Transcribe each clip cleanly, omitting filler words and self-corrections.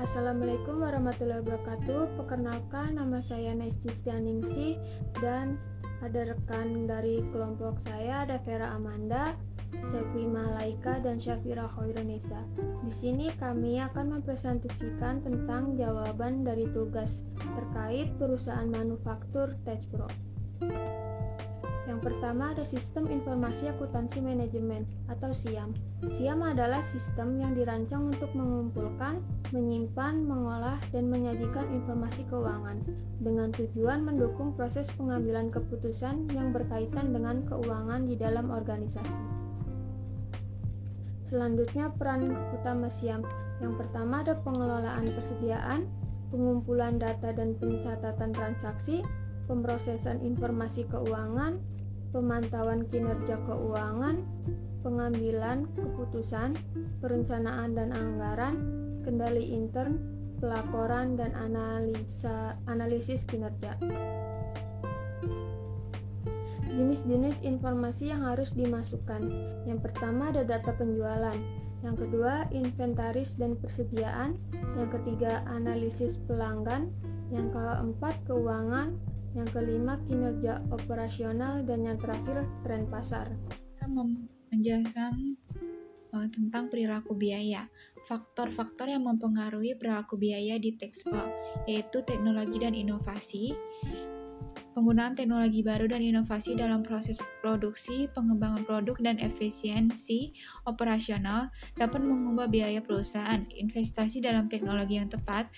Assalamualaikum warahmatullahi wabarakatuh. Perkenalkan, nama saya Nestistianingsih dan ada rekan dari kelompok saya, ada Vera Amanda, Sepri Malaika, dan Syafira Khairunnisa. Di sini kami akan mempresentasikan tentang jawaban dari tugas terkait perusahaan manufaktur Texpro. Yang pertama ada Sistem Informasi Akuntansi Manajemen atau SIAM. SIAM adalah sistem yang dirancang untuk mengumpulkan, menyimpan, mengolah, dan menyajikan informasi keuangan dengan tujuan mendukung proses pengambilan keputusan yang berkaitan dengan keuangan di dalam organisasi. Selanjutnya peran utama SIAM. Yang pertama ada pengelolaan persediaan, pengumpulan data dan pencatatan transaksi, pemrosesan informasi keuangan, pemantauan kinerja keuangan, pengambilan keputusan, perencanaan dan anggaran, kendali intern, pelaporan dan analisis kinerja. Jenis-jenis informasi yang harus dimasukkan. Yang pertama ada data penjualan, yang kedua inventaris dan persediaan, yang ketiga analisis pelanggan, yang keempat keuangan, yang kelima kinerja operasional, dan yang terakhir tren pasar. Kita menjelaskan tentang perilaku biaya. Faktor-faktor yang mempengaruhi perilaku biaya di Texpro yaitu teknologi dan inovasi. Penggunaan teknologi baru dan inovasi dalam proses produksi, pengembangan produk, dan efisiensi operasional dapat mengubah biaya perusahaan. Investasi dalam teknologi yang tepat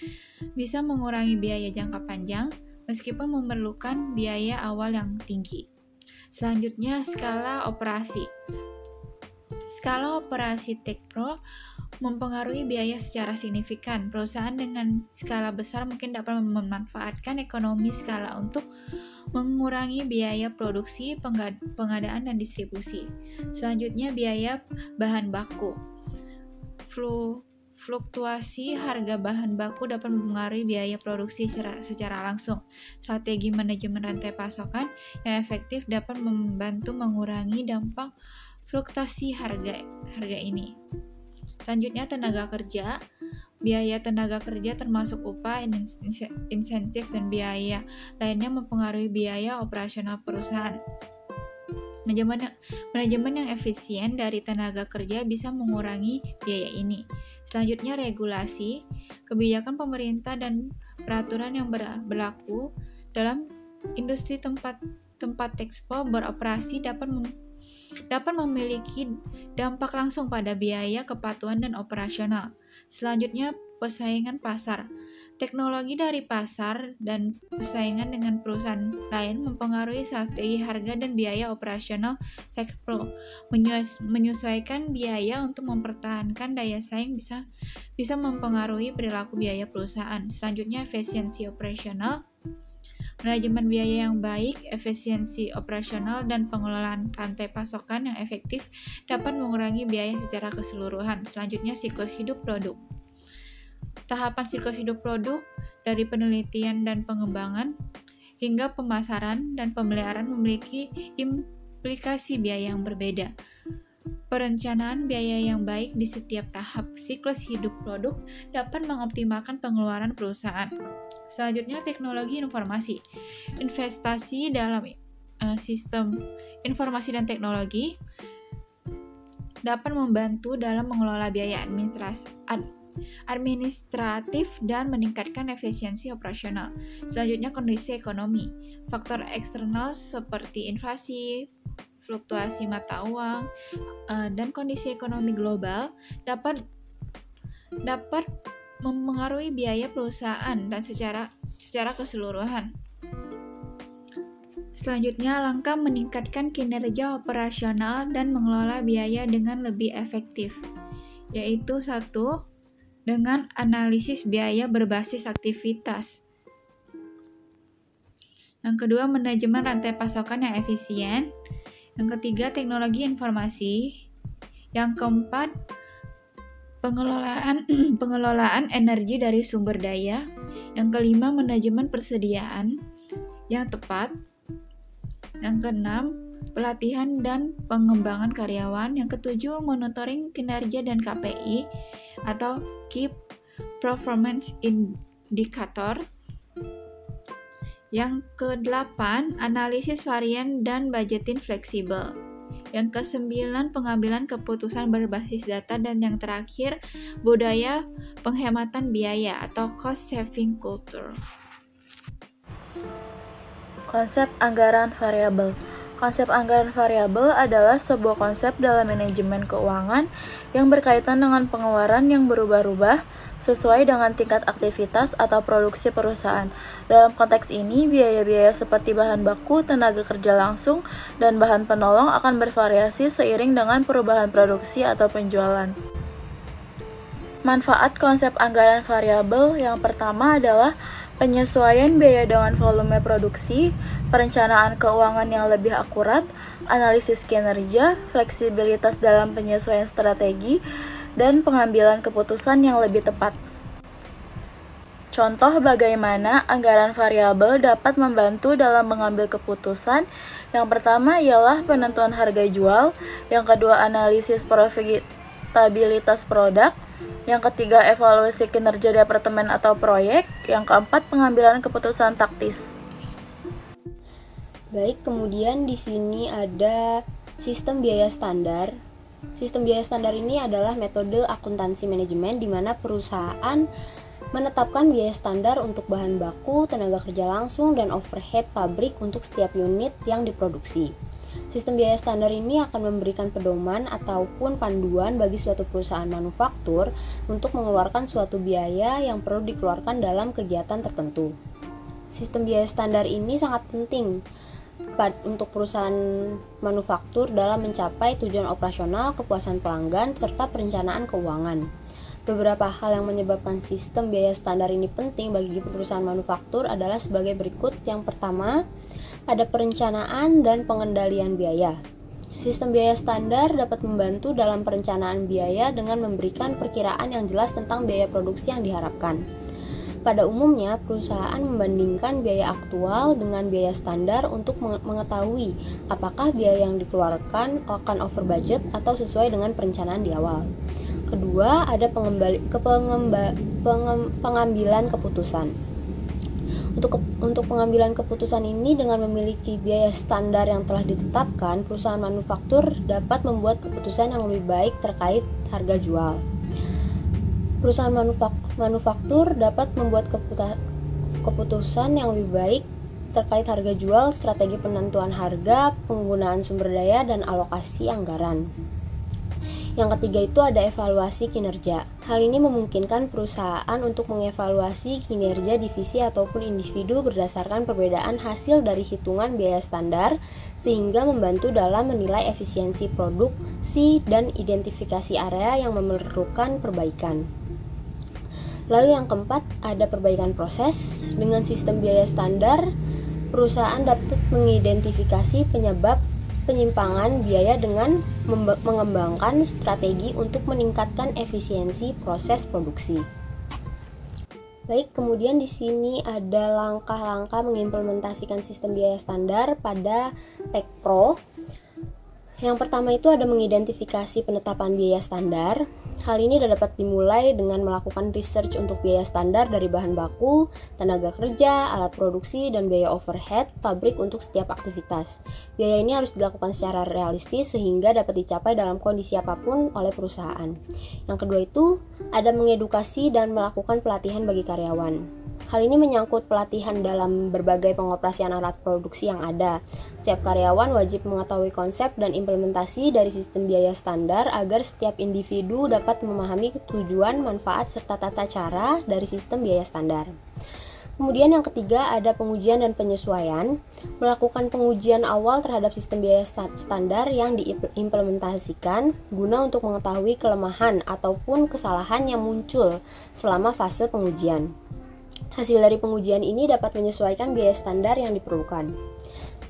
bisa mengurangi biaya jangka panjang meskipun memerlukan biaya awal yang tinggi. Selanjutnya, skala operasi. Skala operasi Texpro mempengaruhi biaya secara signifikan. Perusahaan dengan skala besar mungkin dapat memanfaatkan ekonomi skala untuk mengurangi biaya produksi, pengadaan, dan distribusi. Selanjutnya, biaya bahan baku. Fluktuasi harga bahan baku dapat mempengaruhi biaya produksi secara langsung. Strategi manajemen rantai pasokan yang efektif dapat membantu mengurangi dampak fluktuasi harga ini. Selanjutnya, tenaga kerja. Biaya tenaga kerja termasuk upah, insentif, dan biaya lainnya mempengaruhi biaya operasional perusahaan. Manajemen yang efisien dari tenaga kerja bisa mengurangi biaya ini. Selanjutnya, regulasi. Kebijakan pemerintah dan peraturan yang berlaku dalam industri tempat Texpro beroperasi dapat memiliki dampak langsung pada biaya, kepatuhan, dan operasional. Selanjutnya, persaingan pasar. Teknologi dari pasar dan persaingan dengan perusahaan lain mempengaruhi strategi harga dan biaya operasional Texpro. Menyesuaikan biaya untuk mempertahankan daya saing bisa mempengaruhi perilaku biaya perusahaan. Selanjutnya, efisiensi operasional. Manajemen biaya yang baik, efisiensi operasional, dan pengelolaan rantai pasokan yang efektif dapat mengurangi biaya secara keseluruhan. Selanjutnya, siklus hidup produk. Tahapan siklus hidup produk dari penelitian dan pengembangan hingga pemasaran dan pemeliharaan memiliki implikasi biaya yang berbeda. Perencanaan biaya yang baik di setiap tahap siklus hidup produk dapat mengoptimalkan pengeluaran perusahaan. Selanjutnya, teknologi informasi. Investasi dalam sistem informasi dan teknologi dapat membantu dalam mengelola biaya administratif dan meningkatkan efisiensi operasional. Selanjutnya, kondisi ekonomi. Faktor eksternal seperti inflasi, fluktuasi mata uang, dan kondisi ekonomi global dapat mempengaruhi biaya perusahaan dan secara keseluruhan. Selanjutnya, langkah meningkatkan kinerja operasional dan mengelola biaya dengan lebih efektif, yaitu 1. Dengan analisis biaya berbasis aktivitas. Yang kedua, manajemen rantai pasokan yang efisien. Yang ketiga, teknologi informasi. Yang keempat, pengelolaan energi dari sumber daya. Yang kelima, manajemen persediaan yang tepat. Yang keenam, pelatihan dan pengembangan karyawan. Yang ketujuh, monitoring kinerja dan KPI atau KIP. Performance Indicator. Yang ke-8, analisis varian dan budgeting fleksibel. Yang ke-9, pengambilan keputusan berbasis data. Dan yang terakhir, budaya penghematan biaya atau cost saving culture. Konsep anggaran variabel. Konsep anggaran variabel adalah sebuah konsep dalam manajemen keuangan yang berkaitan dengan pengeluaran yang berubah-ubah sesuai dengan tingkat aktivitas atau produksi perusahaan. Dalam konteks ini, biaya-biaya seperti bahan baku, tenaga kerja langsung, dan bahan penolong akan bervariasi seiring dengan perubahan produksi atau penjualan. Manfaat konsep anggaran variabel yang pertama adalah penyesuaian biaya dengan volume produksi, perencanaan keuangan yang lebih akurat, analisis kinerja, fleksibilitas dalam penyesuaian strategi, dan pengambilan keputusan yang lebih tepat. Contoh bagaimana anggaran variabel dapat membantu dalam mengambil keputusan. Yang pertama ialah penentuan harga jual, yang kedua analisis profitabilitas produk, yang ketiga evaluasi kinerja departemen atau proyek, yang keempat pengambilan keputusan taktis. Baik, kemudian di sini ada sistem biaya standar. Sistem biaya standar ini adalah metode akuntansi manajemen di mana perusahaan menetapkan biaya standar untuk bahan baku, tenaga kerja langsung, dan overhead pabrik untuk setiap unit yang diproduksi. Sistem biaya standar ini akan memberikan pedoman ataupun panduan bagi suatu perusahaan manufaktur untuk mengeluarkan suatu biaya yang perlu dikeluarkan dalam kegiatan tertentu. Sistem biaya standar ini sangat penting untuk perusahaan manufaktur dalam mencapai tujuan operasional, kepuasan pelanggan, serta perencanaan keuangan. Beberapa hal yang menyebabkan sistem biaya standar ini penting bagi perusahaan manufaktur adalah sebagai berikut. Yang pertama, ada perencanaan dan pengendalian biaya. Sistem biaya standar dapat membantu dalam perencanaan biaya dengan memberikan perkiraan yang jelas tentang biaya produksi yang diharapkan. Pada umumnya, perusahaan membandingkan biaya aktual dengan biaya standar untuk mengetahui apakah biaya yang dikeluarkan akan over budget atau sesuai dengan perencanaan di awal. Kedua, ada pengambilan keputusan. Untuk pengambilan keputusan ini, dengan memiliki biaya standar yang telah ditetapkan, perusahaan manufaktur dapat membuat keputusan yang lebih baik terkait harga jual. Perusahaan manufaktur dapat membuat keputusan yang lebih baik terkait harga jual, strategi penentuan harga, penggunaan sumber daya, dan alokasi anggaran. Yang ketiga itu ada evaluasi kinerja. Hal ini memungkinkan perusahaan untuk mengevaluasi kinerja divisi ataupun individu berdasarkan perbedaan hasil dari hitungan biaya standar, sehingga membantu dalam menilai efisiensi produksi dan identifikasi area yang memerlukan perbaikan. Lalu yang keempat, ada perbaikan proses. Dengan sistem biaya standar, perusahaan dapat mengidentifikasi penyebab penyimpangan biaya dengan mengembangkan strategi untuk meningkatkan efisiensi proses produksi. Baik, kemudian di sini ada langkah-langkah mengimplementasikan sistem biaya standar pada Tekpro. Yang pertama itu ada mengidentifikasi penetapan biaya standar. Hal ini dapat dimulai dengan melakukan research untuk biaya standar dari bahan baku, tenaga kerja, alat produksi, dan biaya overhead pabrik untuk setiap aktivitas. Biaya ini harus dilakukan secara realistis sehingga dapat dicapai dalam kondisi apapun oleh perusahaan. Yang kedua itu ada mengedukasi dan melakukan pelatihan bagi karyawan. Hal ini menyangkut pelatihan dalam berbagai pengoperasian alat produksi yang ada. Setiap karyawan wajib mengetahui konsep dan implementasi dari sistem biaya standar agar setiap individu dapat memahami tujuan, manfaat, serta tata cara dari sistem biaya standar. Kemudian yang ketiga ada pengujian dan penyesuaian. Melakukan pengujian awal terhadap sistem biaya standar yang diimplementasikan guna untuk mengetahui kelemahan ataupun kesalahan yang muncul selama fase pengujian. Hasil dari pengujian ini dapat menyesuaikan biaya standar yang diperlukan.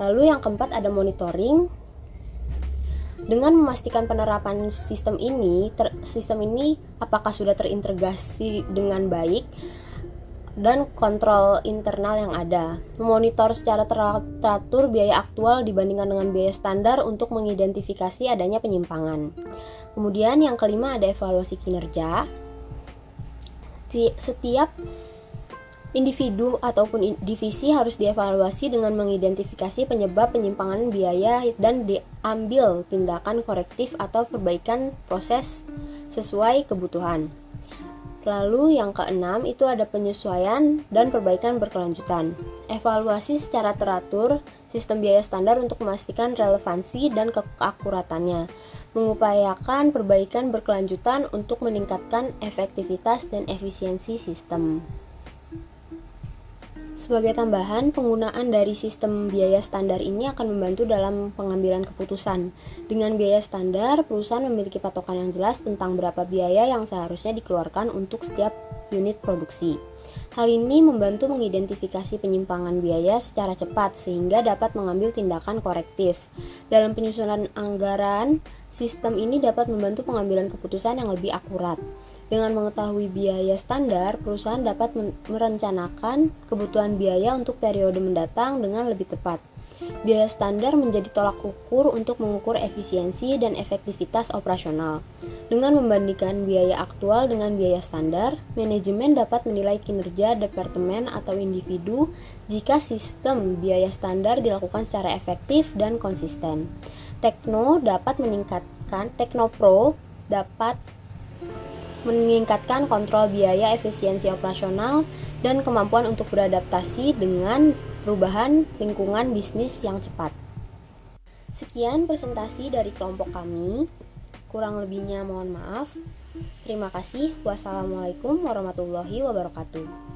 Lalu yang keempat ada monitoring. Dengan memastikan penerapan sistem ini apakah sudah terintegrasi dengan baik dan kontrol internal yang ada. Memonitor secara teratur biaya aktual dibandingkan dengan biaya standar untuk mengidentifikasi adanya penyimpangan. Kemudian yang kelima ada evaluasi kinerja. Setiap individu ataupun divisi harus dievaluasi dengan mengidentifikasi penyebab penyimpangan biaya dan diambil tindakan korektif atau perbaikan proses sesuai kebutuhan. Lalu yang keenam itu ada penyesuaian dan perbaikan berkelanjutan. Evaluasi secara teratur sistem biaya standar untuk memastikan relevansi dan keakuratannya. Mengupayakan perbaikan berkelanjutan untuk meningkatkan efektivitas dan efisiensi sistem. Sebagai tambahan, penggunaan dari sistem biaya standar ini akan membantu dalam pengambilan keputusan. Dengan biaya standar, perusahaan memiliki patokan yang jelas tentang berapa biaya yang seharusnya dikeluarkan untuk setiap unit produksi. Hal ini membantu mengidentifikasi penyimpangan biaya secara cepat sehingga dapat mengambil tindakan korektif. Dalam penyusunan anggaran, sistem ini dapat membantu pengambilan keputusan yang lebih akurat. Dengan mengetahui biaya standar, perusahaan dapat merencanakan kebutuhan biaya untuk periode mendatang dengan lebih tepat. Biaya standar menjadi tolak ukur untuk mengukur efisiensi dan efektivitas operasional. Dengan membandingkan biaya aktual dengan biaya standar, manajemen dapat menilai kinerja departemen atau individu jika sistem biaya standar dilakukan secara efektif dan konsisten. Teknopro dapat meningkatkan kontrol biaya, efisiensi operasional, dan kemampuan untuk beradaptasi dengan perubahan lingkungan bisnis yang cepat. Sekian presentasi dari kelompok kami. Kurang lebihnya mohon maaf. Terima kasih. Wassalamualaikum warahmatullahi wabarakatuh.